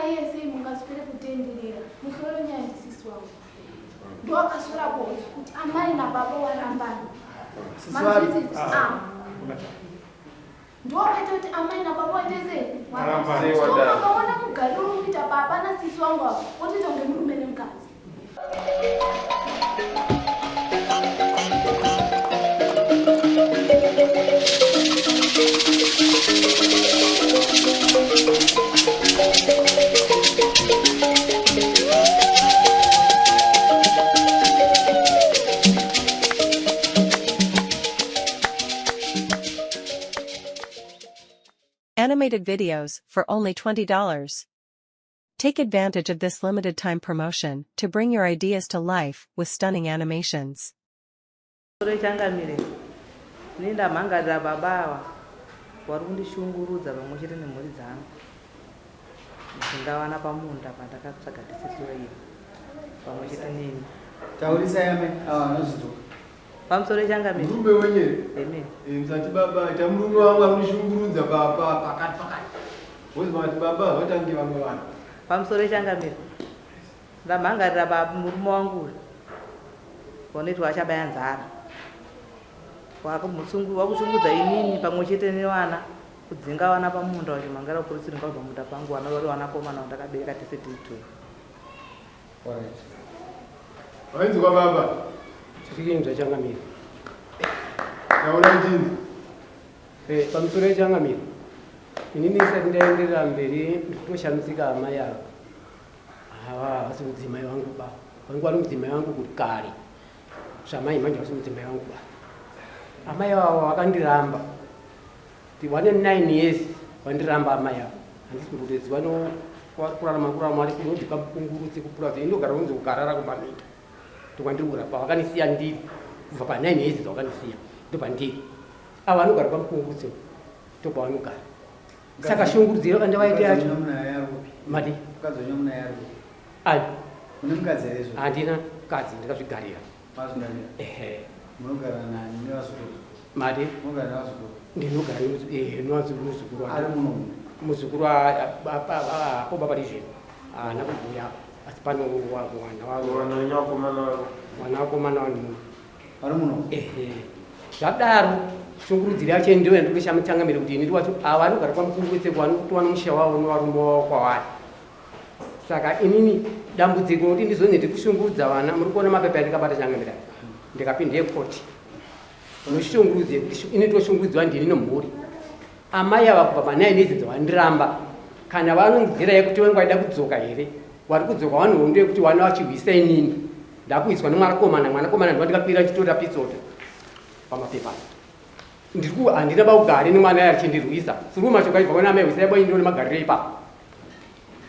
yese mungaswere kutenderera musoro nyaya ndisisi wangu ndo akaswera bonzi kuti amai nababa warambana mazviziti ndo akaita kuti amai nababa waitese wakaona mugariro unoita baba nasisi wangu avo otoita kunge murume nemukadzi. Animated videos for only $20. Take advantage of this limited time promotion to bring your ideas to life with stunning animations. Ninda mangada babawa warundi shungurudza vamwe chete nemhuri dzangu ndingawana pamunda pandakatsvaga tisisiwe iyo pamwe chete neni taurisa yame anozvidzo pamusoro changamiri murume wenyere msati baba ita murume wangu anoshungurudza pakati wozi vati baba vatange vamwe vanhu pamusoro changamiri ndamhangarira baba murume wangu oneti wachabaya nzara wakushungudza inini pamwe chete nevana kudzinga vana pamunda wacho mangara upurisiri ngabva munda pangu vana vari vanakomana vandakabereka tese tiri 12. wainzwa baba chirikinzwa changamiri taura chinzi pamusoro changamiri inini isati ndaenderera mberi ndikutoshamitsika amai avo hava hasi mudzimai vangu ba vangu vari mudzimai vangu kuti kare zvamai manje vasi mudzimai vangu ba amai avo vakandiramba 9 years vandiramba amai avo handisi mbudezi vano kurarama vari kunodika mukungurutse kupura indogara kunzi kugarara kumaminda ndokwandirikura pavakanisiya ndiri kubva pa 9 years dzavakanisiya ndopandiri avo vanogara pamukungurutse ndopovanogara saka shungurudziro andavaita yacho mati handina mukadzi ndikazvigarira mati ndinogara nemuzukuru muzukuru apo baba rizvino haana kubhuya asi pano mwana wakomana wanhu zvadaro shungurudziro yacho ndiyo yandikoshamutsangamira kuti ini ndiwacho ava anogara pamukungurutse kutowana musha wavo nevarume wavo kwavari saka inini dambudziko nokuti ndizonge ndiri kushungurudza vana muri kuona mapepa andikabata changamira ndikapinda ekoti unoshungurudze ini toshungurudziwa ndini nomhuri amai ava kubva pa 9 years dzavandiramba kana vanonzira yekuti wengu aida kudzoka here wari kudzoka vanhondo yekuti wana vachihwisa inini ndakuiswa nemwanakomana ndivandikakwira chitora pitsota pamapepa handina vaugare nemwana aye achindirwisa suru mashoko aibva kona amai hwisa yabo indione magariro ipapo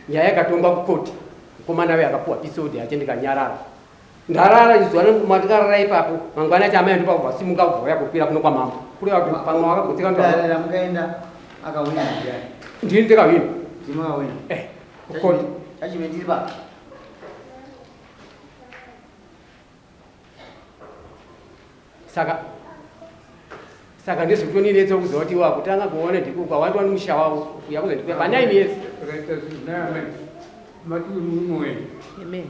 nyaya yakatongwa kukoti mukomana we akapuwa pisodi yache ndikanyarara ndarara izuva mandikarara ipapo mangwana acho amai ndipa kubva simuka kubva yakukwira kuno kwamambo kureva kuti pamwe wakagotseka mukaenda akawina ndini ndikawina ndimawina kukoti chachive ndiri pa saka ndezvekutoninetsa kuziva kuti wakutanga kuona ndikuka wandiwani musha wavo yakuza ndikuya pa 9 years maturi murume wenyu amen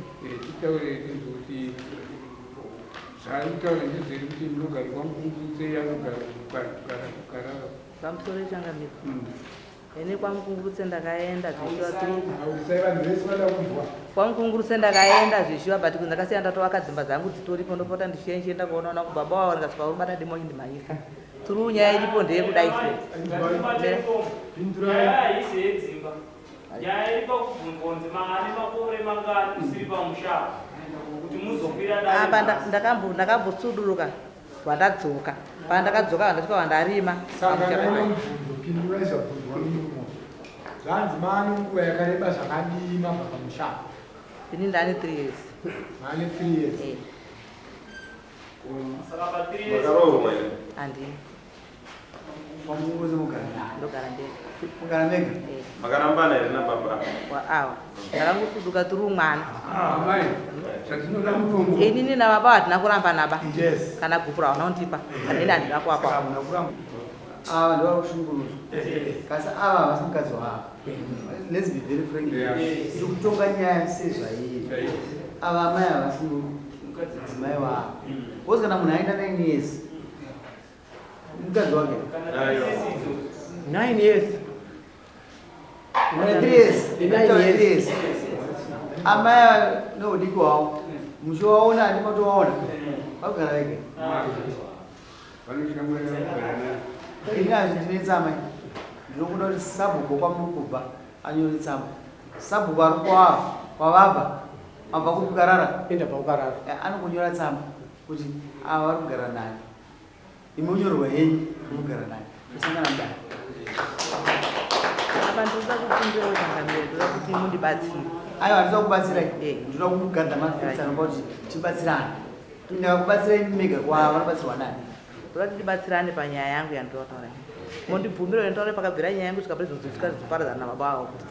titaure kuti zvaitaura ndezveri kuti munogara kwamukungurutse yanogara pamusoro changamiri ene kwamukungurutse ndakaenda kwamukungurutse ndakaenda zvishiwa but ndakasiya ndatovaka dzimba dzangu dzitoripo ndopota ndichienda kuonaona kubaba wavo ndikasvika uri bata ndimonyi ndimaisa turi nyaya iripo ndeyekudai apa ndakambotsuduruka vandadzoka pandakadzoka vandasvika vandarima zvanzi mane nguva yakareba zvakadima pamusha ini ndane 3 years mane 3 years handini pamukuze mugara ndogara ndega mugara nega makarambana here nababa awa ndakangosuduka tiri umwana mai zvatinoda mutombo inini nababa hatina kuramba naba yes kana gupura vanondipa handini handina kuwakwa ava ndivari kushungurudza kasi ava havasi mukadzi wavo. Let's be very frank. Tiri kutonga nyaya sezvairi. Ava amai havasi mudzimai wavo. Kozi kana munhu aenda 9 years mukadzi wake 9 years 3 years amai neudiki wavo muchiwaona andimatowaona vakugara vege ini hazvindinetsa amai ndinokuda kuti sabhuku kwamuri kubva anyore tsamba sabhuku ari kwavabva abva kukugarara anokunyora tsamba kuti ava vari kugara nani imi unyorwa henyu kugara nani usangana mudai apa ndoda kukumbira utangamire ndoda kuti mundibatsire aiwa ndinoda kubatsirai ndinoda kugadza mafisano kuti tibatsirane ndakakubatsirai mega kwava vanobatsirwa nani ndoda kuti tibatsirane panyaya yangu yandinotaura mondibvumira kuti ndaure pakabvira nyaya yangu tikapedza kuzoparadzana nababa avo kuti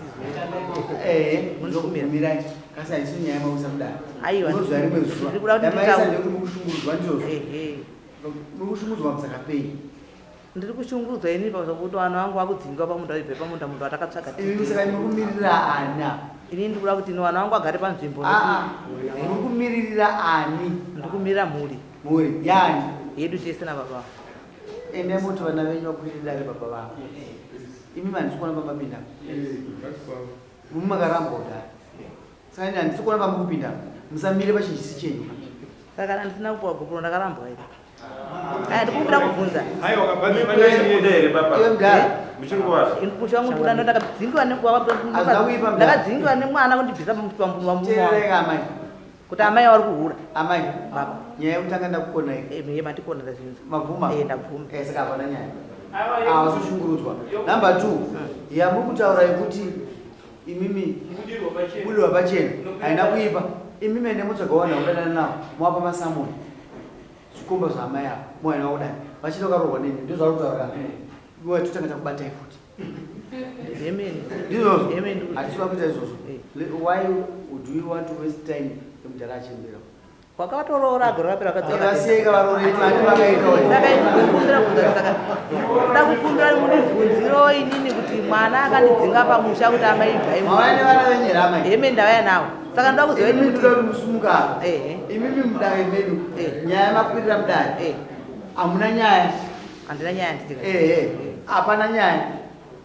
tizokumirai kasi haisi nyaya yemausa kudai aiwa unozuva rimwe zuva damaisa ndekuti mukushungurudzwa ndizvozvo mukushungurudzwa musakapei ndiri kushungurudzwa ini pazokuti vanhu vangu vakudzingwa pamunda ibve pamunda mundu atakatsvaga saka mukumirira ani ini ndikuda kuti vanhu vangu vagare panzvimbo mukumiririra ani ndikumirira mhuri yani yedu tese nababa ende muti vana venyu vakuirirare baba vavo imi mandisi kuona pamapinda mumakarambota saka ini handisi kuona pamukupinda musamire pachinjisi chenyu saka kana ndisina kupuwa bhuku ndakarambwa iri ndikumbira kubvunza musha wangu ndoda ndakadzingiwa ndakadzingiwa nemwana kundibvisa pamumamai kuti amai vari kuhura amai nyaya yekutanga ndakukona mandikona ndazvinza mabvuma ndabvuma saka hapana nyaya awasushungurudzwa number 2 yamuri kutaura yekuti imimi budirwa pachena haina kuipa imimi ende mutsvagawana udanana navo mwapa masamoni zvikomba zvaamai avo mwaina kudai vachida ukarohwa neni ndo zvari kutaura iwa totanga takubatai futi ndizvozvo hatisiva kuita izvozvo why would we want to waste time emudhara achembera wakavatorora agorapera vakasiyeka varoreani vakaitoda kukumbira munibvunziro inini kuti mwana akandidzinga pamusha kuti amaibvaimavane vana venyerama heme ndavaya nawo saka ndoda kuziva kuti musumuka imimi mudare medu nyaya yemakwirira mudare hamuna nyaya handina nyaya hapana nyaya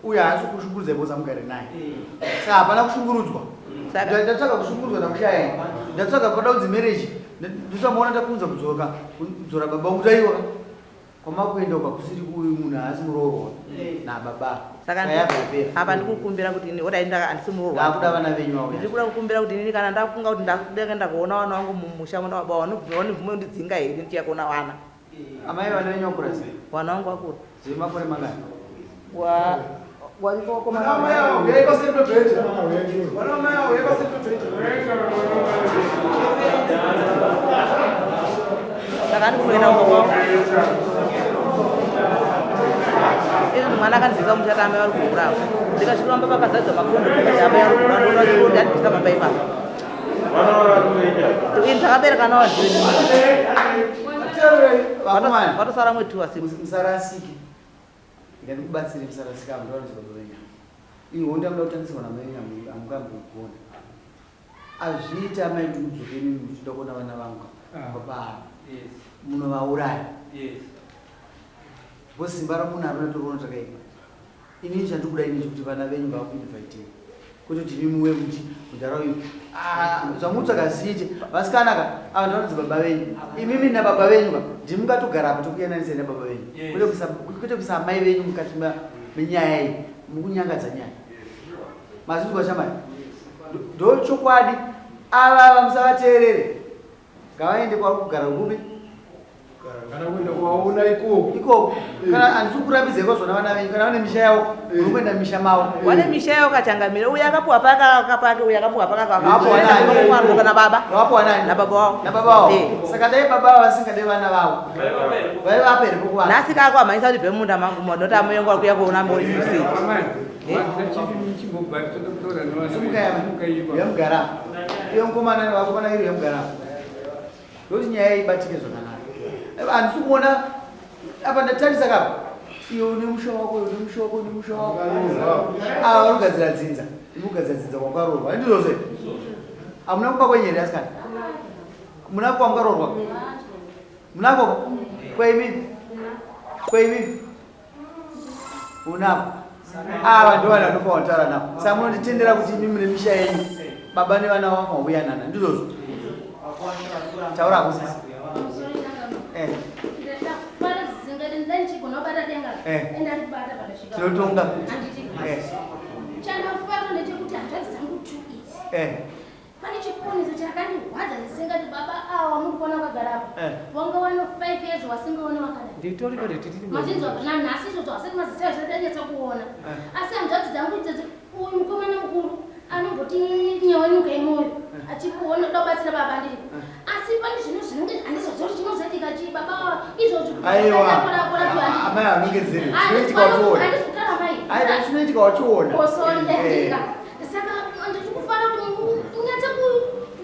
uye haasi kushungurudza iposa mugare naye saka hapana kushungurudzwa ndatsvaga kushungurudzwa namushaya ndatsvaga kuda kudzi marriage ndisamuona ndakunza kudzora baba vangu taiwa kwamakuenda uka kusiri kuyu munhu haasi muroorwa nababa apa ndikukumbira kuti ini odai handisi muroorwa ndakuda vana venyu vauya ndiri kuda kukumbira kuti inini kana ndafunga kuti ndakenda kuona vana vangu mumusha ndababa vanobvume kundidzinga here ndichiya kuona vana amai vana venyu vakura sei vana vangu vakura zve makore mangani saka ndikuenda izvi mwana akandibvisa mushata amai vari kuhura ndikasvikuramba pakazadza makondo kuti amai vari kuhura ndonaoti andibvisa baba ipapa ini ndakabereka nawo vatosara mwetu wasiku musarasike ndikubatsire musarasike avo ndovanozibabavenya iwo ndamuda kutangisirwa namaenyu amukambokuona azviita amai ndikudzokeni muchida kuona vana vangu babaa munovauraya bhosi simba ramunhu haruna toriona takaipa inini chandikuda inizvi kuti vana venyu vakuinvaitei kuti kuti mimuwe mudhara uyu zvamutsvakaziite vasikanaka ava ndaonodzi baba venyu imimi nababa venyu ka ndimukatogara apa tokuyananisa nababa venyu kwete kuisa amai venyu mukati menyaya iyi mukunyangadza nyaya mazvizwa shamai ndo chokwadi ava musavateerere ngavaende kwavari kugara kubi kana kuenda kwaona ikoko kana handisi kurambidza ikozvona vana venyu kana vane misha yavo unokuenda misha mavo wane misha yavo kachangamira uye akapuwa pakapake uye akapuwa pakakaapo kana baba vapuwa nani nababa wavo nababa wavo saka dai baba vavo vasingade vana vavo vaivape here pokuwana nhasi kako amhanyisa kuti bvemunda mangu noti amoyengo ari kuya kuona moisei yemugara iyo mukomana vakomana iri yemugara ndokuti nyaya ibatike zvakanaka handisi kuona apa ndatarisa kapa iyo une musha wako une musha wako une musha wako ah vanogadzira dzinza inogadzira dzinza kwakarorwa ndizvo amuna kupa kwenyere asikana muna kupa kwakarorwa munako kwaimini unapo vantu vana vanofa kutaura napo saka munonditendera kuti imi mune misha yenyu baba nevana vavo mauyanana ndizvozvo taura kusisi tinotonga pane chikoniso chakandirwadza zvisingati baba awa muri kuona vakagara apa wanga wano 5 years wasingaoni vakadamachinzwa nanhasi izvozvo asati mazisai zvadanetsa kuona asi hanzvadzi dzangu idzodzi uyu mukomana mukuru anomboti nyewenuka imoyo achikuona uda kubatsira baba ndiri asi pane zvinhu zvinenge handizozori chinozoitika chii baba izvozvoamai anongedzere zvinoitika wachiona zvinoitika wachiona saka ndichikufara kuti unyatse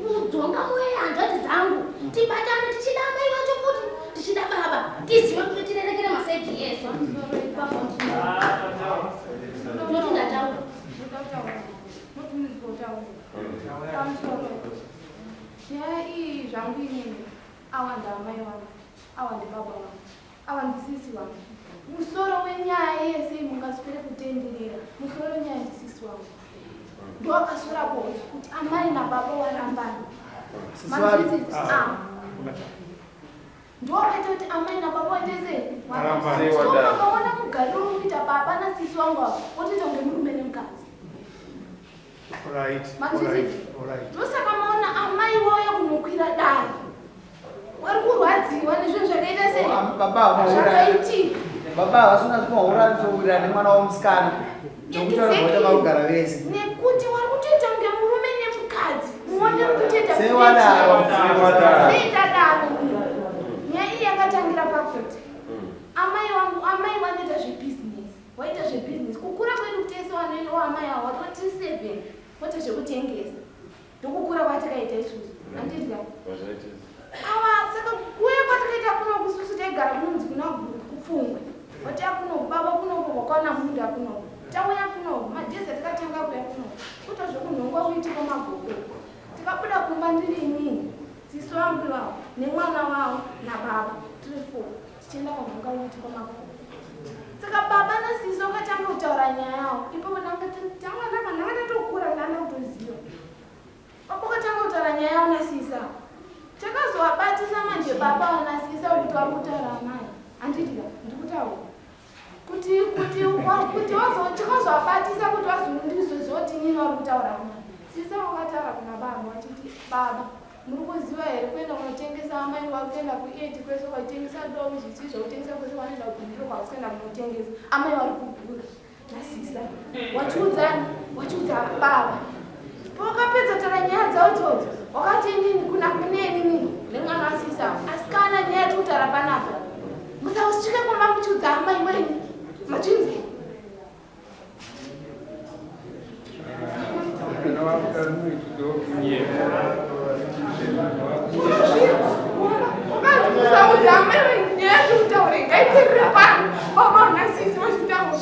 kudzonga mweya hanzvadzi dzangu tibatane tichida amai vacho kuti tichida baba tizive kuti tirerekere masaidhi yesu noti ndataura nyaya iyi zvangu inini awanda amai vangu awandi baba vangu awandisisi vangu musoro wenyaya yese mungaswere kutenderera musoro wenyaya ndisisi vangu ndowakasvirapo kuti amai nababa warambana ndowakaita kuti amai nababa watese wakaona mugariro unoita baba nasisi wangu avo wotoita kunge murume nemukadzi ndosaka maona amai wauya kunokwira dare wari kurwadziwa nezvinhu zvakaita sezvakaitika baba havasina kumauranisourira nemwana wamusikana nokuti vanogota vakugara vese nekuti wari kutoita kunge murume nemukadzi muone kutoita seitadaro nyaya iyi yakatangira pakuti amai vanoita zvebhizinesi waita zvebhizinesi kukura kwedu tese wanoendawo amai avo watoti 7 kwete zvekutengesa ndokukura kwatakaita isusu andidya ava saka kuya kwatakaita kuno kususu taigara kunonzi kuna kupfungwe wati akuno baba kunoku wakaona mundu akunoku tauya kunoku majezi atakatanga kuya kunoku kuta zvekunhongwa kuitika magogo tikabuda kumba ndiri inini sisi vangu vavo nemwana wavo nababa tiri 4 tichienda kunhonga kuitika magogo saka baba nasisi wakatanga kutaura nyaya yavo ipapo nangatatokura ndana kutoziva baba wakatanga kutaura nyaya yavo nasisa takazovabatisa manje baba vanasisa kuti vari kutaura amai handidya ndikutaura kuti tikazovabatisa kuti vazondizozoti nini vari kutaura amai sisa wakataura kuna baba vachiti baba muri kuziva here kuenda kunotengesa amai vari kuenda ku8 kwese vaitengesa domu zvisi zvautengesa kwese vanoenda kugundiro kwavasikuenda kunotengesa amai vari kugura nasisa wachiudza baba pakapedza taura nyaya dzavo idzodzo wakati nini kuna kuneni nini nemwana wasisa asi kana nyaya tiutaura panapa musasvike kumba muchiudza amai wenyu machinzi ukaudza amai wenyu nyaya tiutaure ngaitirire pano baba nasisi vachitaura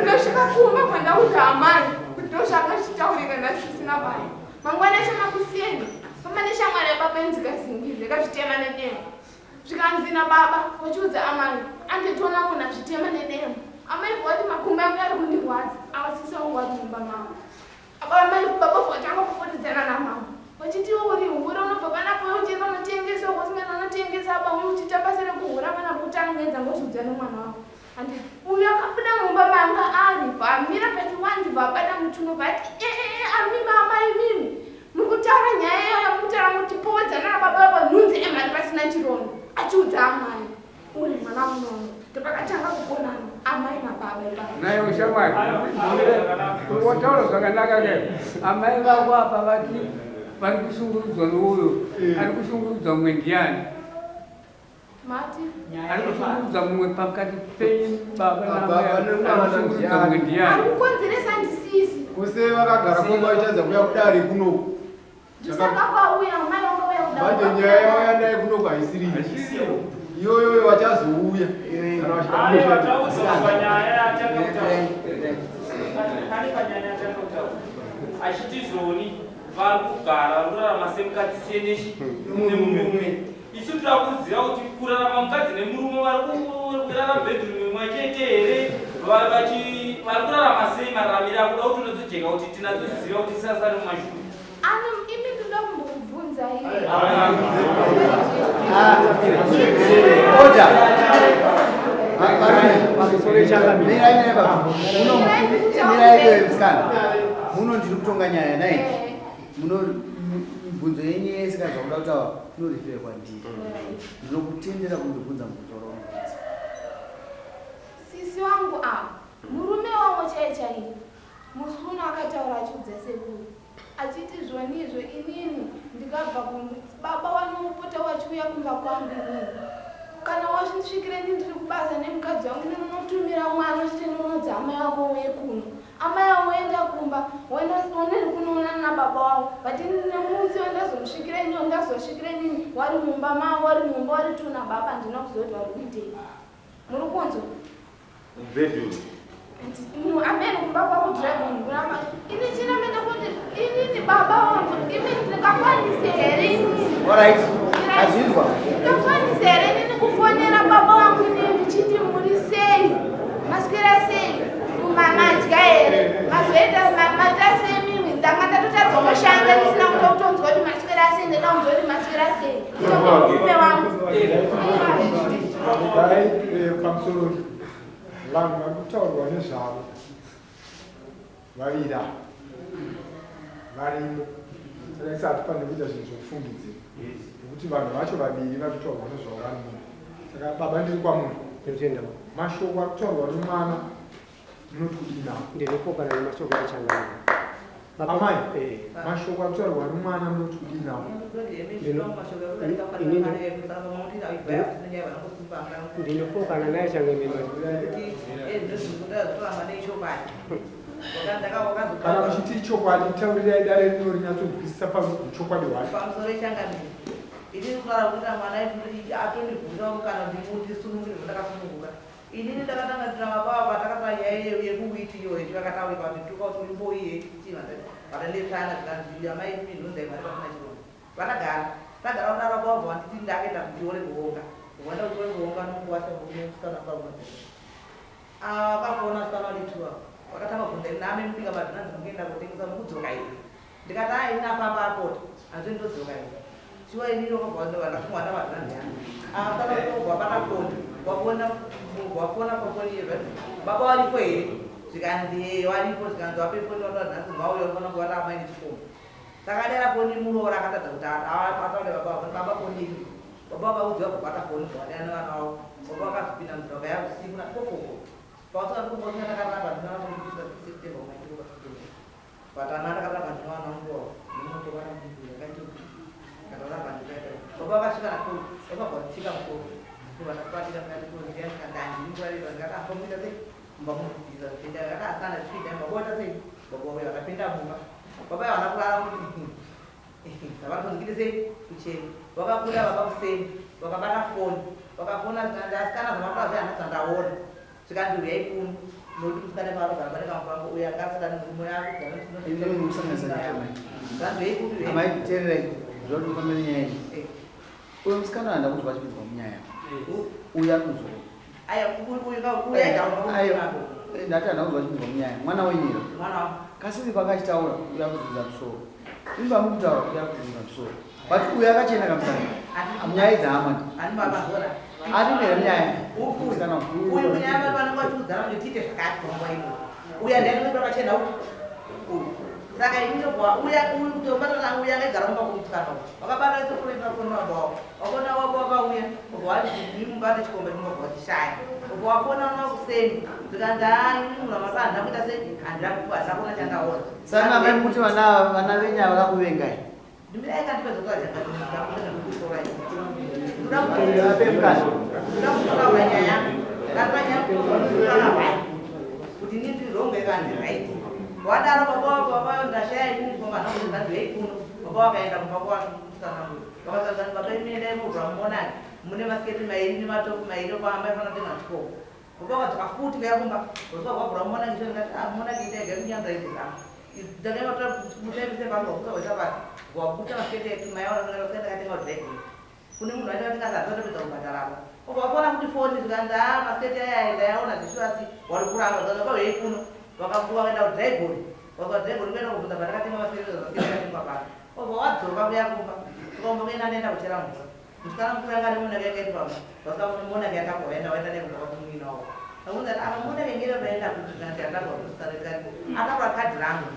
ndosvika kumba kwandauza amai kuti ndozvanga chitaurika nasisi nababa mangwana chamakusiyeni famba neshamwari yababa enzikazingize kazvitema nedemo zvikanzina baba wachiudza amai anditoona munhu azvitema nedemo amai vati makumbo yangu ari kundirwadza avasisa wangu vari mumba mavo amai baba vatanga kufodidzana namama vachiti uri hura unobva panapo uchienda unotengesa wasingana unotengesa bamwe uchiita basa rekuhura pana kutangenza ngozviudza nemwana wavo andi uyu akabuda mumba manga ari vamira pachiwandi vabata mutuno vati ami mama imimi mukutaura nyaya iyo yamutaura mutipodzana nababa vanhunzi emari pasina chirono achiudza amai uri mwana munono topakatanga kukonana amai nababa ibaba naye ushamwari wataura zvakanaka ke amai vako apa vati vari kushungurudzwa nouyo ari kushungurudza mumwe ndiani mati ari kushungurudza mumwe pakati penyu baba namai ari kushungurudza mumwe ndiani ari kukonzeresa ndisisi kose vakagara komba ichadza kuya kudare kunoku ndisaka kwauya amai vanga uya Manje nyaya yawanda kuno kwaisiri. Iyoyo wachazouya. Achitizoni vari kugara vari kurarama semukadzi seneshi nemurume. Isu tirakuziva kuti kurarama mukadzi nemurume vari kurarama bedroom imwe chete here, vari kurarama sei mararamiro akuda kuti unozojeka kuti tinazoziva kuti tisasari mumashure. Imi ndoda kumbokubvunza muno ndiri kutonga nyaya nai muno mibvunzo yenyu yese kazvakuda kutaura inorifira kwandiri ndinokutendera kundibvunza mubvunzo raunobvunza. Sisi wangu murume wavo chaichaii musi uno akataura achiudza sekuru achiti zvonizvo inini ndikabva baba wanomupota wachiuya kumba kwangu inini kana wasvikire ndini ndiri kubasa nemukadzi wangu ndinonotumira mwana uchiti ndinonodza amai wako uye kuno amai avo oenda kumba oneri kunoonana nababa wavo but nemusi wendazomusvikire nyo ndazosvikire nini wari mumba mavo wari mumba wari tuna baba ndinokuzoti wari kuitei muri kunzwa amene kumba kwako dragon kuramba ini chinamene kuti inini baba wangu imi ndingakwanise here ndingakwanise here nini kufonera baba wangu inini ndichiti muri sei maswera sei mumamadya here mazoita mata semimwe ndanga ndatotadza kushanda ndisina kutokutonzwa kuti maswera sei ndenda kunzwa kuti maswera sei nditomurume wangu pamusoro vanhu vari kutaurwa nezvavo vavira varimo saka isati pane kuita zvinhu zvokufungidzira nekuti vanhu vacho vaviri vari kutaurwa nezvavo varimo. Saka baba ndiri kwamuri mashoko ari kutaurwa nomwana munoti kudinawo ndinokokana nemashoko achangana amai mashoko ari kutaurwa nomwana munoti kudinawo ndinokokana naye changemema kana kuchiti chokwadi taurirai dare rino rinyatsogwisisa pachokwadi hwacho inini kutaura kuti mwana atondibvunzawo kana ndisunungire zvandakasununguka inini ndakatangatira mababa patakata nyaya yekuwiti iyoyo chivakataurika kuti tukauti ulimboiye vatandesana zikanzviri amai minhunzaimari pasina chirungu vakagara tagara kudaro baba wanditi ndakaenda kuchiore kuonga wanda kuchiore kuonga nokuwasamusikana kwavo vakafona sikana walituwa vakatanga kubvunza name mubika madhinanzi mungeenda kutengesa mukudzoka iri ndikati inapamba apota hanzi ndodzoka iri chiwa inini wakabvaandakatungwanda madhinanzi yangu akatogwa pakafonda wafona kwakoniye baba waripo here zvikanzi waripo zvikanzi wapefondaadhinanzi mauyo fona kuvata amaine chikombo saka dera foni muroora akatadza kuti ataure baba foni iri baba vakaudziwa kubata foni zvawadana vana wavo baba vakazopinda mudhaka yakusiku nakofoko pausaakumbosinatakatamba ndinaaoiiaisiteva umaitiro vatana takaramba ndinowana nguwavo nemotokana yakaitoa kataramba ndikaita baba vakasvika nakuru vakabva kutsika mukoro vatakwatira mukatiiaandandinikuvareva ndikataambomita sei mumba munodzidzisa zvitenda vakasana zvipinda mbaboita sei baba vauya vakapinda mumba baba yavana kurara kuti zvavanozvikire sei kuchena vakakura vaba kuseni vakabata foni vakafona asikana zvamakuta zvehana dzandaona zvikandiruyai kunu nokuti musikana paanogara pane kamupango uyo akasikana murume yakuganzveikuteererai zvaudifambire nyaya uyo musikana anda kuti vachipinzwa munyaya uyo akunzwa ndati anda kuti vachipinzwa munyaya mwana wenyiro kasiri pakachitaura uyo akuzunza musoro imba mukutaura uyo akuzunza musoro but uyo akachena kamusana munyaya idzaamani atimere munyaya musikana uyu munyaya vanenge vachiudzana kuti tiite zvakati panguva ino uya ndianenge vakachena saka initobva uya kutobatana uya akaigara mumba kumusikana wakabata isokuleakonabao wakona wako wakauya ubva waimubate chikombe chimobva wachishaya ubva wakona una kuseni zvikanzi munhu amaba handina kuita sei handakona chandaona saka mai kuti vana venyaya vakakuvengai ndimirai kandipedza kutaura nyaya kuti nindizonge kandi raiti wadaro baba ndashaya ini ngoma ndokuti ndei kuno baba wakaenda kumba kwake kusanangu vakazana baba imene mubramona mune masketi mairi nematopu mairi kwamba ifana kutenga chikoko baba wakadzoka futi kuyakumba baba wabramona ngisho ngati amona kuita gamunyanga izira ndakema tutamise baba kusaita basi wakuta masketi yetu mayaona kuenda katenga drake kune munhu aita tingazaatopedza kubhadharapa ukapona kuti foni zikanzi masketi aya ndayaona zvishwasi wari kuramba zaka veikuno vakakuwa vaenda kudragon vakadragon kuenda kubvunza patakatenga masketi akatenga pano obva wadzoka kuyakumba ukaumba kuenda nenda kuchera mvura musikana mukuru yanga ane monaka yakaiti pamwe vakamonaka yakabva vaenda vaenda nekumba kwakumwinawo akunza apa monaka ingere vaenda kuti kanti atagwa kusarekati atabva kadhi rangu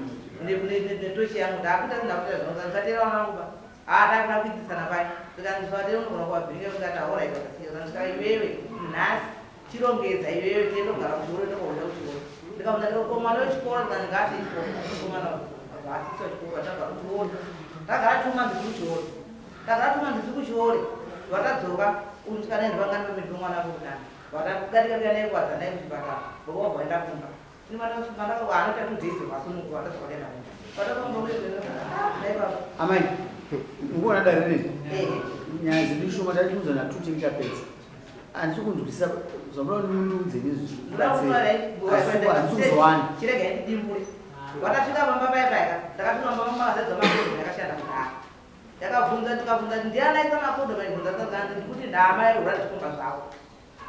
netoshi yangu ndakuita zinakuita zvinokatera vananguba adakuna kuitisana pai tikanzvatei unogona kuwabhiringa kungati aora ikakasiyasaka iwewe nhasi chirongedza iwewe tiendogara kuchikoro tokaunda kuchikoro ndikaona komana wechikoro ndikangati komana vasisa chikoro atagara kuchiori tagara tuma ndisi kuchiori tagara tuma ndisi kuchiori vatadzoka usikanaendi vangani pemidzi mwana kudani vatagatika naikwadza nai kuchipatara vokobva vaenda kumba anoita kudhisi vasumuku vatadzoka kuenda kumba vatakaomboaa amai ngona darirei nyaya dzedu shoma tatiuza natuti tikapedza handisi kunzwisisa zvamunonzeniziandisikuzowana chirega ndidimbure vatasvika pamba paipaika ndakasvika pamba mazedza makodho yakashanda kudhara yakabvunza tikabvunza ndianaisa makodho maibvunza tazanzi ndikuti ndaamai ura zvikomba zvavo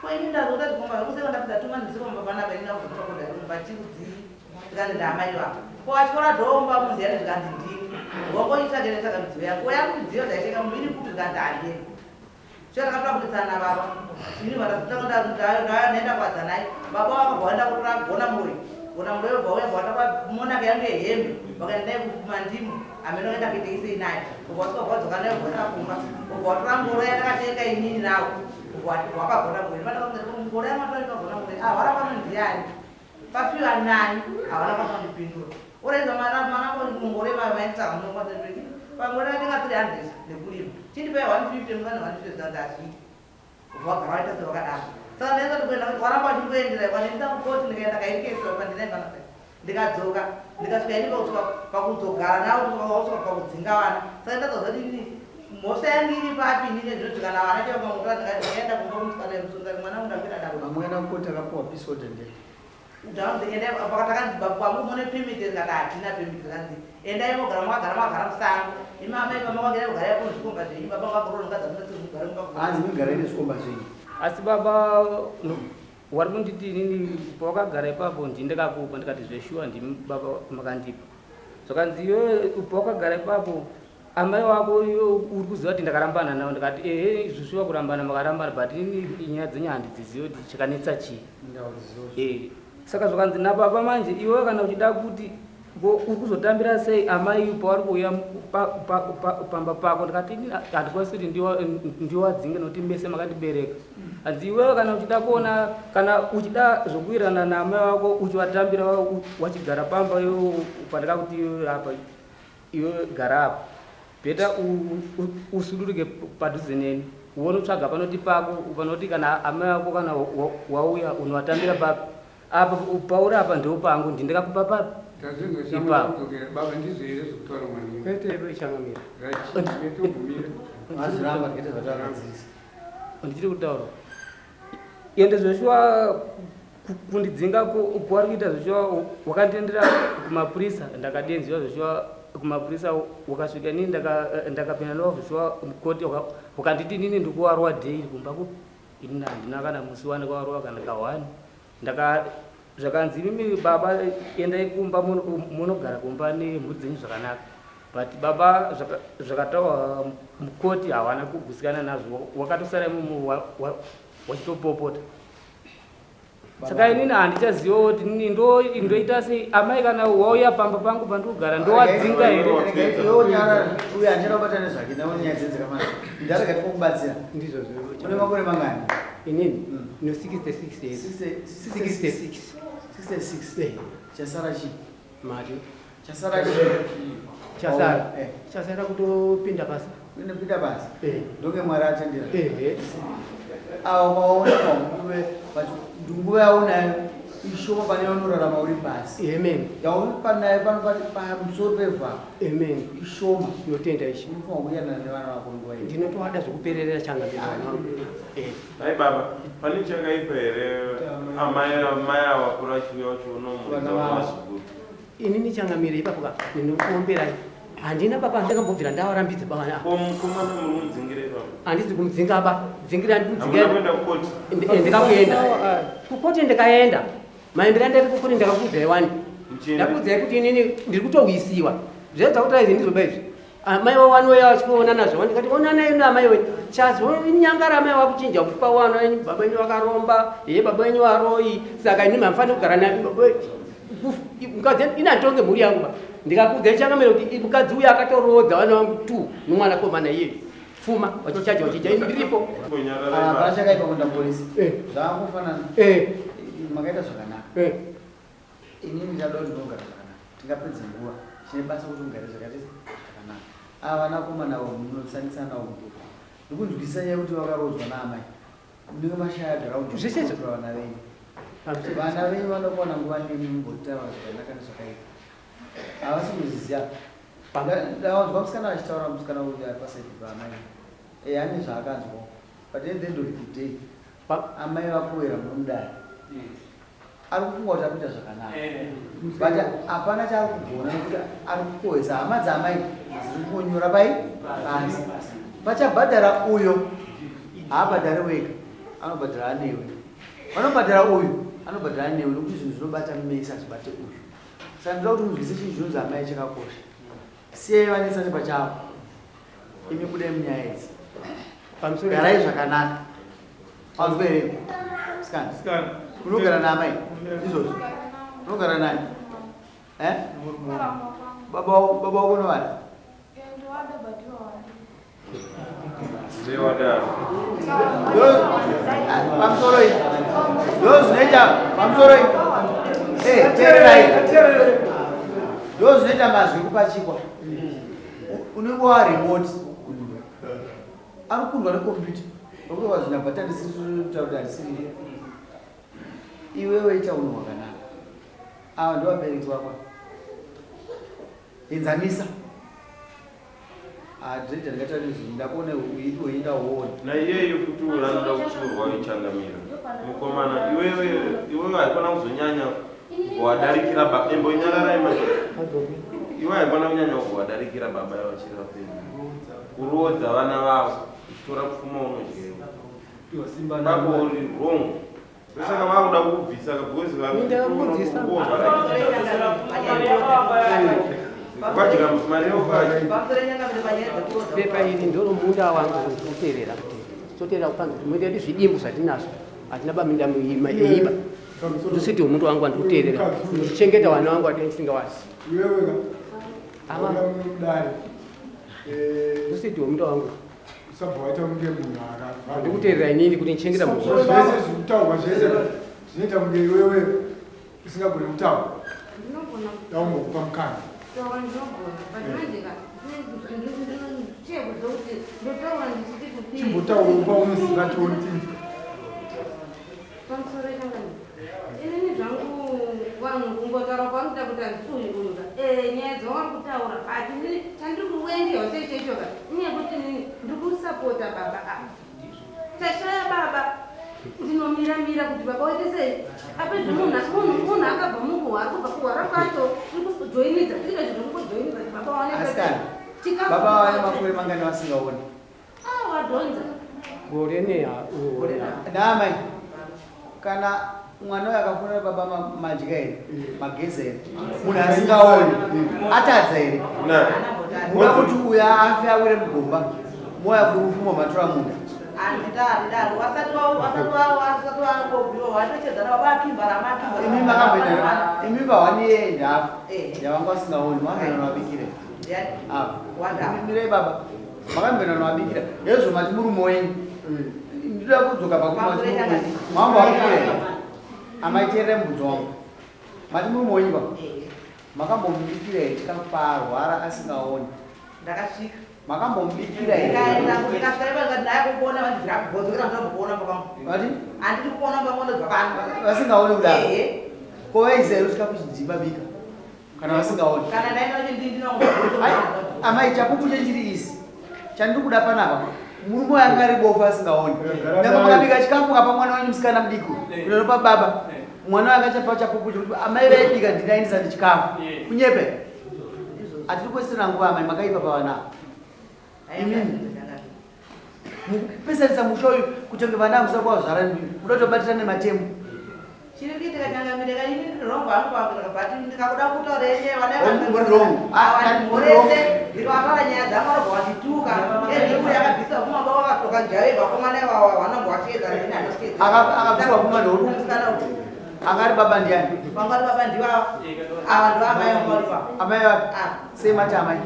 koini ndazota zvikomba zvavo kuseka ndapedza tuma ndisikomba panapa ina kuzoti makodho yakomba chikudzii tikanzi ndaamai vavo ko achikora dhomba munhu yani zvikanzi ndini wangoitsvageresaka midziyo yangu oyangu midziyo zvaiteka muviri kuti zvikanzi handeni sho rakatambudisana baba ini vatanaenda kwadzanai baba vakabva vaenda kutora gona muri webva webva watamonaka yangu yehembe vakaenda naye kumandimu amenoenda kuiteisei naye ubva wasikabvadzoka naye kuenda kumba ubva watora ngoro yatakatenga inini nawo wakagona muri ngoro yamatoikagona muri havana pano ndiani pafiwa nani havana panondipindura uraiza manangongore vavaitsa munokwaei pangore atenga 300 nekurima chindipai 150 mukana 150 ndazvii vagara vaita sevakadaro saka ndaisa tikuenda waramba chikuendera kwanendisa kukoti ndikaenda kairikesiwa pandinaipanaa ndikadzoka ndikasvika ini pakudzogara navo vausvika pakudzinga vana saka ndazozodini mhosva yangu iri papi inine zvinoti kana vana chavamutora ndikaenda kumba musikana musungari mwana undakuita daro amwena kukoti akapuwa pisoda ndee pakatakanzibakwangu mune pemiti ndikati hatina pemiti kanzi endai mogara mwagara musango imamai pamakagera kugara yako zvikomba zvenyu baba vakagoronogadzamugaranzi migara ine zvikomba zvenyu asi baba wari kunditi inini pawakagara ipapo ndindikakupa ndikati zveshuwa ndimi baba makandipa zvakanzi iwe pawakagara ipapo amai wako uri kuziva kuti ndakarambana nawo ndikati ehe zveshuwa kurambana makarambana but ini nyaya dzenyu handidzizivi kuti chakanetsa chii saka zvakanzi nababa manje iwe kana uchida kuti uri kuzotambira sei amai pavari kuuya pamba pako ndikati handikwanisi kuti ndiwadzinge nokuti mese makandibereka hanzi iwewe kana uchida kuona kana uchida zvokuirana naamai wako uchivatambira wachigara pamba pandikakuti iwe apa iwe gara apa bheta usudurike padhuze neni uone kutsvaga panoti pako panoti kana amai wako kana wauya unovatambira papi apa pauri apa ndeo pangu ndindikakupa papi baba ndizoere zvokutaura mwanichangamira ndichiri kutaura ende zveshuwa kundidzinga kwari kuita zveshuwa wakandendera kumapurisa ndakadenziwa zveshuwa kumapurisa wakasvika nini ndakapinda navo zveshuwa mukoti wakanditi nini ndikuwarwa dhei kumba ku ini handina kana musi wandikawarwa kana kawani zvakanzi mimi baba endai kumba munogara kumba nemhuri dzenyu zvakanaka but baba zvakataurwa mukoti havana kugusikana nazvo wakatosara imomo wachitopopota saka inini handichaziva kuti nini ndoita sei amai kana wauya pamba pangu pandikugara ndowadzinga here uyo handina kubata nezvake naone nyaya dzenzekama ndarekati kokubatsira ndizvo une makore mangani inini no 66 chasara chii mari chasara chasara kutopinda basa pinda basa ndoke mwari atendera avo vaonekwa nguve ndungu yaunayo ishoma pane vanorarama uri pasi. Amen. Yauri panaye pamusoro pevha. Amen. Ishoma. Tinotenda ichi. Unofanira kuyana nevana vako nguva iyi. Ndinotoda zvekupererera changamiro vangu. Hai baba, pane chakaipa here amai avakura chiuya chiuno muzukuru? Inini changamiro ipapo ka ndinokuomberai. Handina baba ndakambobvira ndavarambidza baba. Mukomana muri mudzingira ipapo? Handisi kumudzinga ba. Dzingira ndikudzingira. Hamuna kuenda kukoti? Ndikakuenda. Kukoti ndikaenda. Maimbira ndari kukoti ndakakudzai wani. Ndakudzai kuti inini ndiri kutouyisiwa. Zvedza kuti aizi ndizoba izvi. Amai wawani weya vachiona nazvo. Ndikati onanai namai wenyu. Chazo inyanga ramai wakuchinja kupa wana wenyu. Baba wenyu vakaromba. Baba wenyu varoi. Saka inini mafanira kugara naye. Mukadzi inandonge mhuri yangu ba. Ndikakudzai changamiro kuti mukadzi uya akatoroodza vana vangu 2 nomwana komana iye. Pfuma vachichaja vachicha ini ndiripo. Hapana chakaipa kuenda polisi. Zvaakufanana. Makaita zvakanaka. Inini ndinoda kuti ndogara zvakanaka. Tingapedza nguva chine basa kuti mugare zvakaita zvakanaka. Ava vanakomana avo munosanisa navo mutuka. Ndikunzwisisa nyaya kuti vakarodzwa naamai. Ndinge mashaya ground kutora vana venyu. Vana venyu vanokuwana nguva nemi mumbotaura zvakanaka nezvakaipa. Havasi kuzviziva. Ndawanzwa musikana achitaura musikana uyu ari pasaidi paamai. Ane zvaakanzwa. But at the end of the day, amai vakuwera mundani. Ari kufunga kuti akuita zvakanaka. But hapana chaari kugona nekuti ari kukohesa hama dzaamai dziri kunyora pai pasi. Pachabhadhara uyo haabhadhari wega, anobhadhara anewe. Vanobhadhara uyu anobhadhara anewe nokuti zvinhu zvinobata mumesi hazvibate uyu. Saka ndoda kuti munzwise chinhu chinonzi amai chakakosha. Siyai vanesane pachavo. Imi budai munyaya idzi. Garai zvakanaka. Wanzwa here? Sikana. Unogara naamai? Izvozvo. Unogara nani? Baba wako novani? Pamusoro iyi. Ndozvinoita pamusoro iyi. Teererai. Ndozvinoita mazwi kupachikwa. Unenge waremote. Anokundwa nekombiyuta. Nokuti wazvinabva ndisiri kutaura kuti handisiri. Iwewe ita unhu hwakanaka. Ava ndovabereki vako. Enzanisa. Dhireda ndingataura nezvinhu ndakuona uchienda uone. Naiyeyo kuti uranoda kutsiurwa ichangamira. Mukomana iwewe haikona kuzonyanya kuwadarikira baba. Imbonyararai mai. Iwe haikona kunyanya kuwadarikira baba vachiri vapenyu. Kurodza vana vavo. Kutora pfuma unodyewa. Bako uri wrong. Saka vakuda kukubvisa because vadya mari pepa iri ndoro munda wangu kuterera toterera kupanza zvimwe zvidimbu zvatinazvo hatina baminda muima eiba ndositi womundu wangu andikuterera ndichengeta vana vangu ati ndisingawasi ndositi womundu wangu ndikuterera inini kuti ndichengeta mundu zvitaurwa zvese zvinoita kunge iwewe usingagoni kutaura daunokupa mukana chimbotaura upa unoziva tontinzwa inini zvangu vanhu kumbotaura kwamuta kuti handisuhirunga nyaya dzavari kutaura ati nini chandiri kuwendewa seichechoka inyaya kuti nini ndiri kusapota baba tashaya baba ndinomiramira kuti baba waite sei apedzi munhu akabva mukuhwara kubva kuhwara kwacho iri kujoinidza tika zvinhu rikujoinidza kuti baba waone baba vane makore mangani vasingaoni wadhonza gore naamai kana mwana uyo akafonera baba madya here mageza here munhu asingaoni atadza here muda kuti uyo afe awire mugomba moya kuri kufuma matora munda imi vawaniendapo yavanga vasingaoni makanavabikire mirei baba makambena novabikira ezvo mati murume wenyu ndinoda kudzoka pakumambo wabikire amaiterere mbudzi wangu mati murume wenyu baba makambomubikira here tikaparwara asingaoni ndakasvika makambomubikira here vasingaoni kudaro kovaizero chikafu chidziba bika kana vasingaoni kana ndaenda ndindina amai chapupu chechiri isi chandiri kuda panapa murume wanga ari bofu asingaoni nyama makabika chikafu apa mwana wanyu musikana mudiki unopa baba mwana wanga chapa chapupu chokuti amai vaibika ndinaindisa ndi chikafu kunyepe atiri kwesina nguva amai makaipa pavana imini mukupesanisa mushoyu kutonge vana musakwazvara mudotobatira nematemu chiri kuitika changamireka ini ndirongo anokavaka bati ndikakuda kutaura yenye vanamurese ndikavataura nyaya dzamarobva wandituka ezvekuti akabvisa kumaba wakatoka njave vakomana ivava vanobva vachiedza neni anochiedza akabviswa kumadhou angari baba ndiani vangari baba ndivava ava ndo amai vangariva amai vake sei mati amai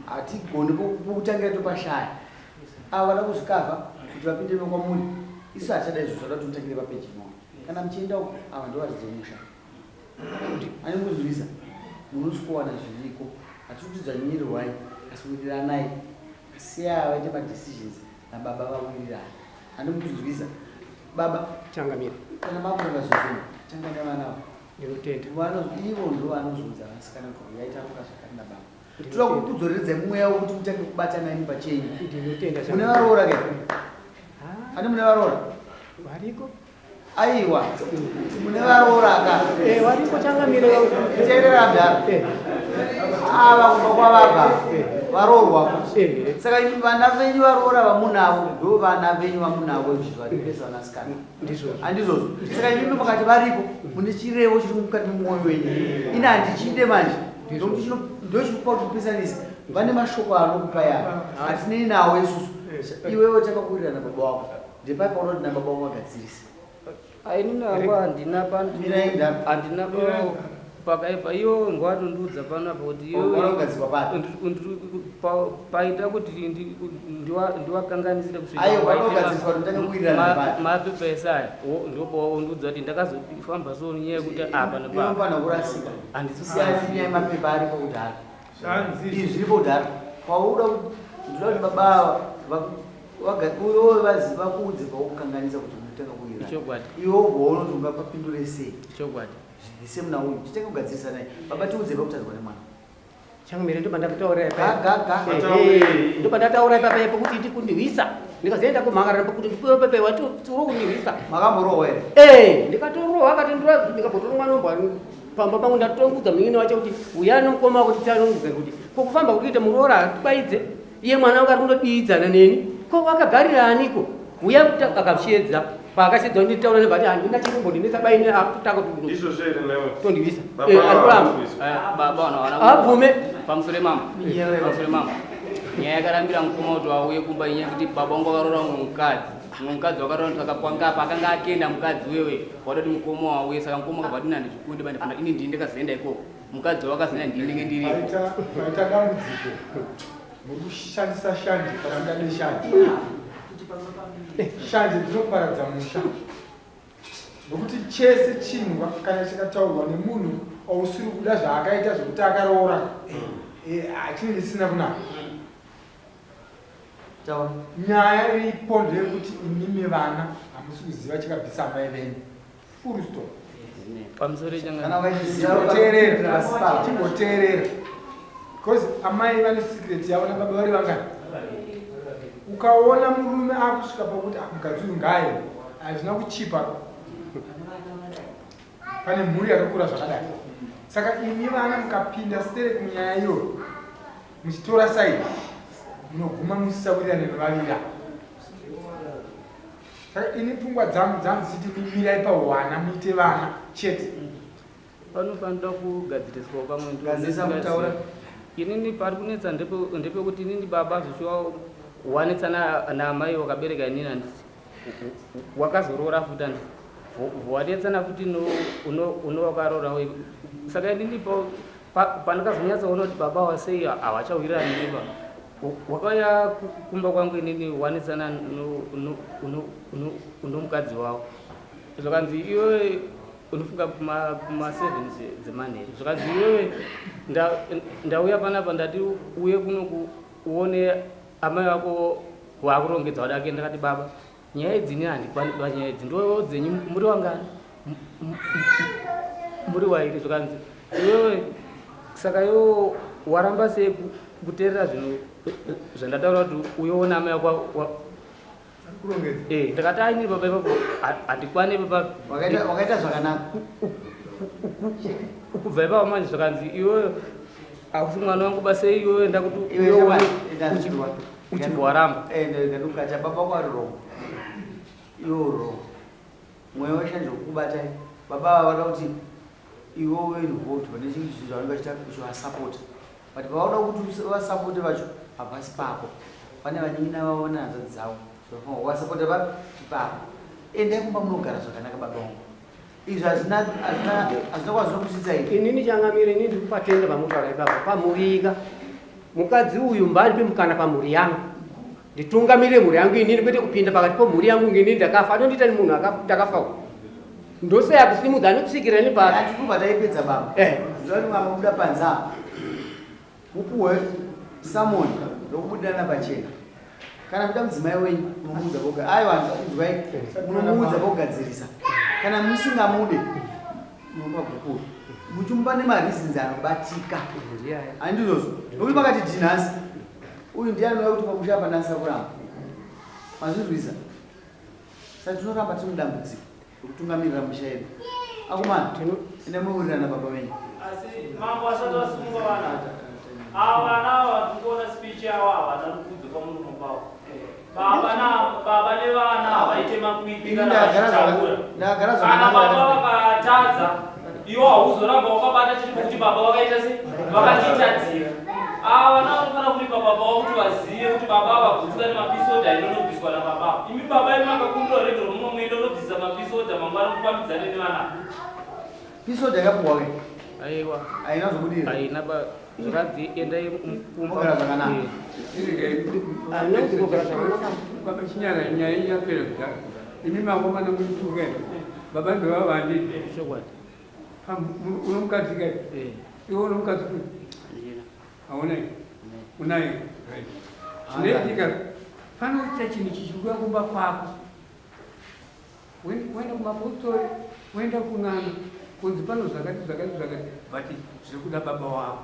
hatigoni kutangira topashaya ava vada kuzvikavha kuti vapinde kwamuri isu hatichada izvo zvada kuti mutangire papeji imomo kana muchienda uko ava ndo varidzemusha ani muzivisa munosikowana zviriko hatikutidza nyirirwai asi kuwiriranayi siya vaite madecisions nababa vawirirana ani mukuzivisa baba changamira kana makuranga zvizvino changamira vanavo ndinotenda ivo ndo vanozunza vasikana kuti yaitaruka zvakari nababa toda kukudzoreredza mweya wekuti mutange kubatana imi pachenyu mune varoora ke ani mune varoora variko aiwa mune varoora ka variko changamira teerera mdara ava kubva kwavabva varoorwa saka vana venyu varoora vamunavo ndo vana venyu vamunavo zvivaripesa vanasikana handizvozvo saka imi pakati varipo mune chirevo chiri mukati memwoyo wenyu ini handichide manje ndochikupa kuti kupesanisa vane mashoko anokupa yava hatinei nawo isusu iwewo takakuwirirana baba wako ndepaipa unoti nababa wako agadzirisa aininawo handina pakaipa iwo ngwatondiudza panapa kuti paita kuti ndiwakanganisire kusvika esaya ndopaundiudza kuti ndakazofamba so nyaya yekuti apa nepaakurasika handisiyasinyaya mapepa aripo kudhara izvi zviripo kudhara pauda ndinoda kuti baba uyo vaziva kuudze paukukanganisa kuti unotanga kuira iwo vaunoti ungapapindure sei zvise muna uyu titenge kugadzirisa naye baba tiudze pakutadzwa nemwana changamira ndopandataura ipapa ipo kuti iti kundihwisa ndikazoenda kumhangarana pakuti ndipiwe pepe wati tiri kundihwisa makamborohwa here ndikatorohwa akati ndikapotora mwana womba pamba pangu ndatongudza munyini wacho kuti uya nomukoma kuti tianongudza kuti kokufamba kutoita muroora atibaidze iye mwana wanga ari kundodiidzana neni ko wakagarira aniko uya akachiedza paakachedza nditaura nebati handina chirumbo ndinisabaine akutanga tondivisa arikuramba abvume pamusore mama nyaya yakarambira mukoma kuti auye kumba inyaya kuti baba wangu akaroora mukadzi wakaroora akapangapa akanga akenda mukadzi wewe wadati mukoma wauye saka mukoma akabva tina ndizvikundi bandifana ini ndii ndikazoenda ikoko mukadzi wakazina ndinenge ndiripo maita dambudziko muri kushandisa shanje kana mudade shanje shanje dzinoparadza musha nokuti chese chinhu kana chikataurwa nemunhu ausiri kuda zvaakaita zvokuti akaroora chinenge chisina kunaka nyaya iripo ndeyekuti imimi vana hamusi kuziva chikabvisa amai venyu full stop chingoteerera because amai vane secret yavo nababa vari vangani ukaona murume akusvika pakuti mukadzi uyu ngaye hazvina kuchipa pane mhuri yakakura zvakadai saka imi vana mukapinda stereki munyaya iyoyo muchitora saidi munoguma musisawirirane nevavira saka ini pfungwa dzangu dzanziti mimirai pahwana muite vana chete panofanira kugadziriswa pamwe gadzirisa mutaura inini pari kunetsa ndepekuti inini baba zvishuwa wanetsana naamai wakabereka inini handisi wakazoroora futi handisi wanetsana futi unowakaroora saka ininipo pandakazonyatsaona kuti baba wasei havachawirirani neba wakauya kumba kwangu inini wanetsana unomukadzi wavo zvakanzi iwewe unofunga kuma7 dzemanheru zvakanzi iwewe ndauya panapa ndati uye kuno uone amai vako waakurongedza wada kuenda kati baba nyaya idzi ni handikwani panyaya idzi ndo dzenyu muri wangani muri wairi zvakanzi iwewe saka iwo waramba sei kuteerera zvinhu zvandataura kuti uyoona amai wako ndakati aini baba ipapo handikwani papa wakaita zvakanaka kubva ipapo manje zvakanzi iwewe akusi mwana wangu basa iwewe enda kuti uchibva waramba ndikati baba wako ari wrong iwo wrong mweya washanje kukubatai baba vada kuti iwewe involved pane chinhu chinhu zvavanenge vachita kuchivasapota but pavauda kuti vasapote vacho havasi pako pane vanyina vavo nehanzvadzi dzavo zvafanwa kuvasapota vapi ipapo endai kumba munogara zvakanaka baba vangu izvi hazina kwazinokusitsa ii inini changamire inini ndikupatenda pamutaura ipapo pamurika mukadzi uyu mbaripe mukana pamhuri yangu nditungamirire mhuri yangu inini kwete kupinda pakati pomhuri yangu ngini ndakafa anondiita ni munhu ndakafa ndoseya kusimudza anokusikira nepaatikubva taipedza baba zivati mwamabuda panza mupuhwe samoni rokubudirana pachena kana muda mudzimai wenyu munomuudza boga aiwa nzwai munomuudza bogadzirisa kana musingamude munopa bhukuru muchimupa nemareasons anobatika handizvozvo nokuti pakati dhinhasi uyu ndiye anouya kuti pamusha panasa kuramba mazvizwisa saka tinoramba tiri mudambudziko rokutungamirira musha yedu akumana enda muwirirana baba wenyu asi mambo asati asimuka vana ava vana ava tikuona speech yavo havana rukudzo pamuromo pavo baba nevana havaite makwikwi kana baba vakatadza iwo hauzoramba wakabata chiripo kuti baba vakaita se vakatitadzira ava vana vanofana kuripa baba wavo kuti vazive kuti baba avabvunzika nemapisoda inonobviswa nababa imi baba imi makakumbira regero munomwenda unobvisa mapisoda mangwana kufambidzane nevana pisoda yakapuwa ke aiwa haina zvokudira haina zvakanzi endai kumbogara zvakanaka chinyara nyaya yapera kudhara imi makomana muituke baba ndovavanditi shokwadi unomukadzi kai iwe unomukadzi kui haunai unai zvinoitika panoita chinhu chichikuya kumba kwako woenda kumapostori woenda kun'anga kunzi pano zvakati but zviri kuda baba wako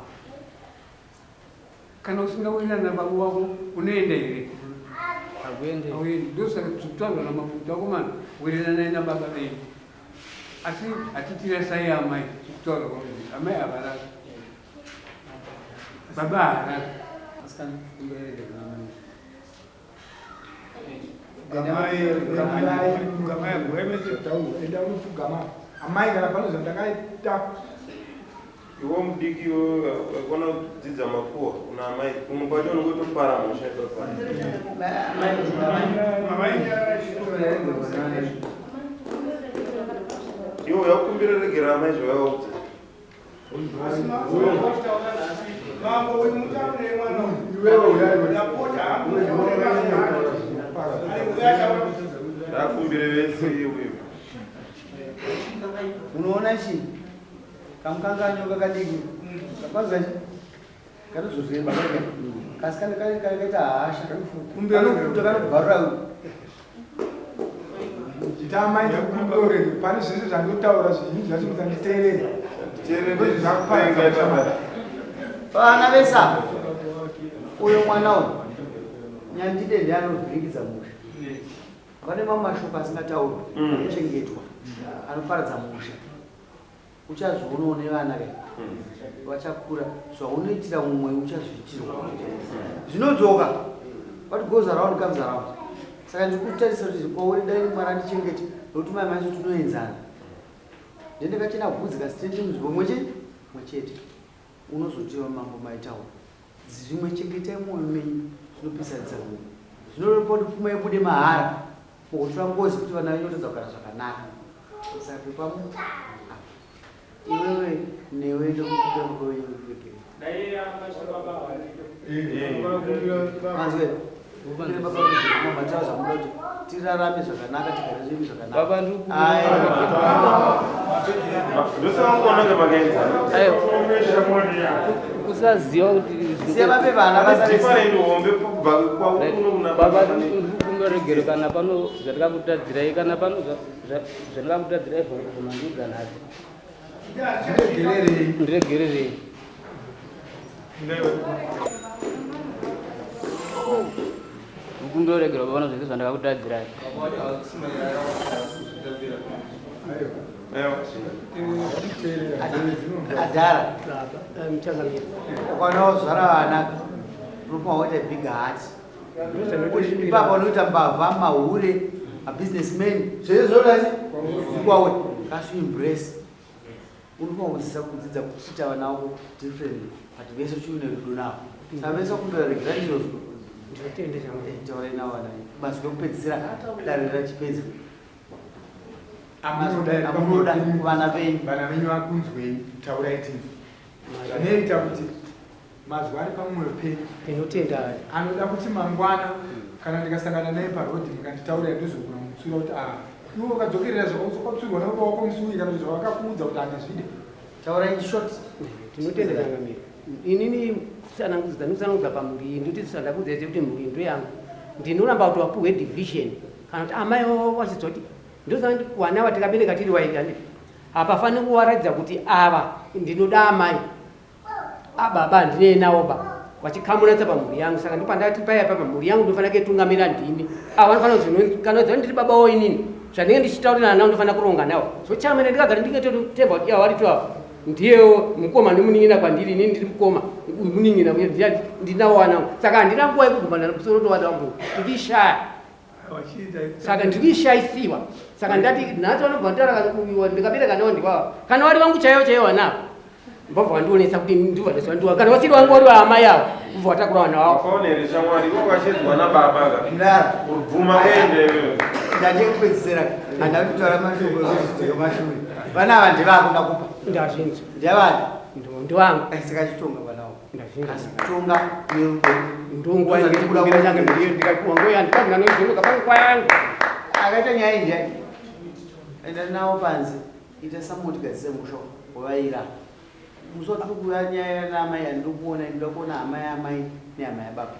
kana usingawirirana baba wako unoenda here hakuende ndosaka zvokutaurwa namafuta akomana wirirana na baba venyu asi hatitira sai amai zvokutaurwa kwakuti amai havarasi baba haarasi amai kana pano zvandakaita iwo mudiki wakona kudzidza makuwa kuna amai kumwe kwacho unongotopara musha iwo yakumbira regera amai zvavakaudza ndakumbire vese iwe unoona chii kamukanganyo kakadiki kapazva katozozvemba kasi kaita hasha anofuta kanobvarura chitamai ndikumbore pane zvese zvandotaura zvizhinji zvacho musanditeerera vana vesa uyo mwana uyu nyandide ndianovhirikidza musha vane mamwe mashoko asingataurwa anochengetwa anoparadza musha uchazvionawo nevana kai vachakura zvaunoitira mumwe uchazviitirwa zvinodzoka what goes around comes around saka ndikutarisa kuti kwauri dai mwari andichengete nokuti mai macho tinoenzana ndendakachena kubvunzika sitendi muzivo mwechete unozotiwa mambo maitaura zvimwe chengetai mwoyo menyu zvinopesanisa munhu zvinorepoti pfuma ibude mahara mukutora ngozi kuti vana venyu otadza kugara zvakanaka saka pepamo iwewe newe ndokukutambo wenyu manzwe mabhatira zvamuda kuti tirarame zvakanaka tigare zvinhu zvakanaka ndosavangoona ngemakenza usaziva kuti siya vape vana different hombe kubva kwakuno kuna baba mukumberegero kana pano zvatakakutadzirai kana pano zvatakakutadzirai kumandudzana nazo ndiregererei mukumberegero pano zvese zvandakakutadzirai adhara ukanaozvara vana unofanwa kuita big heart ipapa unoita mbavha mahure mabusinessman zvese zvodasi ikwawe kasuimbrace unofanwa kudzidza kuchita vana vako differently but vese uchiune rudo navo saka vese kundoregera izvozvo taurai navo vana basi kwekupedzisira dare rachipedza amunoda kuvana venyu vana venyu vakunzwei taurai tini zvinoita kuti mazwa ari pamwoyo penyu inotenda anoda kuti mangwana kana ndikasangana naye parodhi mukanditaurira ndozogona mutsura kuti iwo ukadzokerera zvakautsokwatsurwa napaoko musuri kana kuti zvavakakuudza kuti handizvide taurai short tinotenda changamira inini sanangudza pamhuri iyi ndoti sandakudzaise kuti mhuri ndo yangu ndinoramba kuti wapuhwe division kana kuti amai wachidza kuti ndosaka vana vatakabereka tiri waigani hapafaniri kuwaradza kuti ava ndinoda amai ababa ndine nawoba vachikamuratsa pamhuri yangu saka ndopandati payapa pamhuri yangu ndofanira ketungamira ndini ava vanofanira kuzvikanaudza ndiri baba wo inini zvandinge ndichitaurira navo ndofanira kuronga navo so chamene ndikagara ndingetotemba kuti avaritoava ndiyewo mukoma nemunin'ina kwandiri inini ndiri mukoma munin'ina ndinawo wanangu saka handina nguva yekugumana musoro tovada wangu ndikishaya saka ndikishaisiwa saka ndati nhasi vanobva nditara ndikabereka nawo ndivava kana wari vangu chaivo chaivo vanavo mbabva vandionesa kuti ndivadesvandiwa kana vasiri vangu wari vaamai avo ubva watakura vana vavo wakaonere shamwari kokashedzwa nababa urubvuma kuende ndachekupedzisira handa kutaura mashoko ekuzvidziro mashure vana ava ndevakunda kupa ndazvinzi ndevani ndiwangu saka chitonga vanavo asi kutonga nerudo ndonguwa ndikakuwangoyandikazvinanoizvonoka panguva yangu akaita nyaya indiani enda navo panze ita samoti gadzise musho wavaira musoti kukuya nyaya naamai handiri kuona ndinoda kuona amai neamai ababa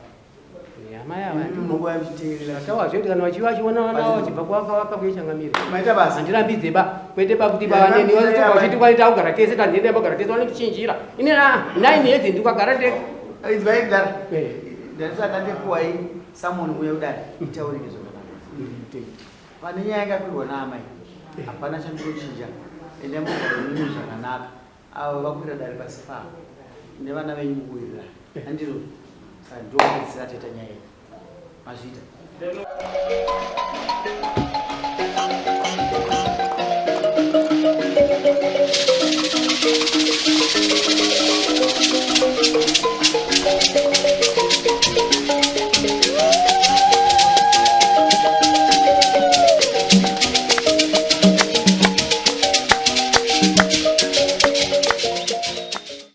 munongoya muchiteerera tawazvoti kana vachiva vachiona vana vachibva kwakavaka kuichangamiri maita basa handirambidze ba kwete bakuti bavaneni vachiti kwaita kugara tese tandienda bagara tese vanotichinjira ine 9 years ndikagara ndega izvaigara ndandisati ndekuwai samoni uya kudai itaurike zvakanaka pane nyaya yakapirwa naamai hapana chandinochinja ende mbogara nini zvakanaka avo vakwira dare pasi pavo nevana venyu kuwirira handiro saka ndopedzisira taita nyaya iyi mazvita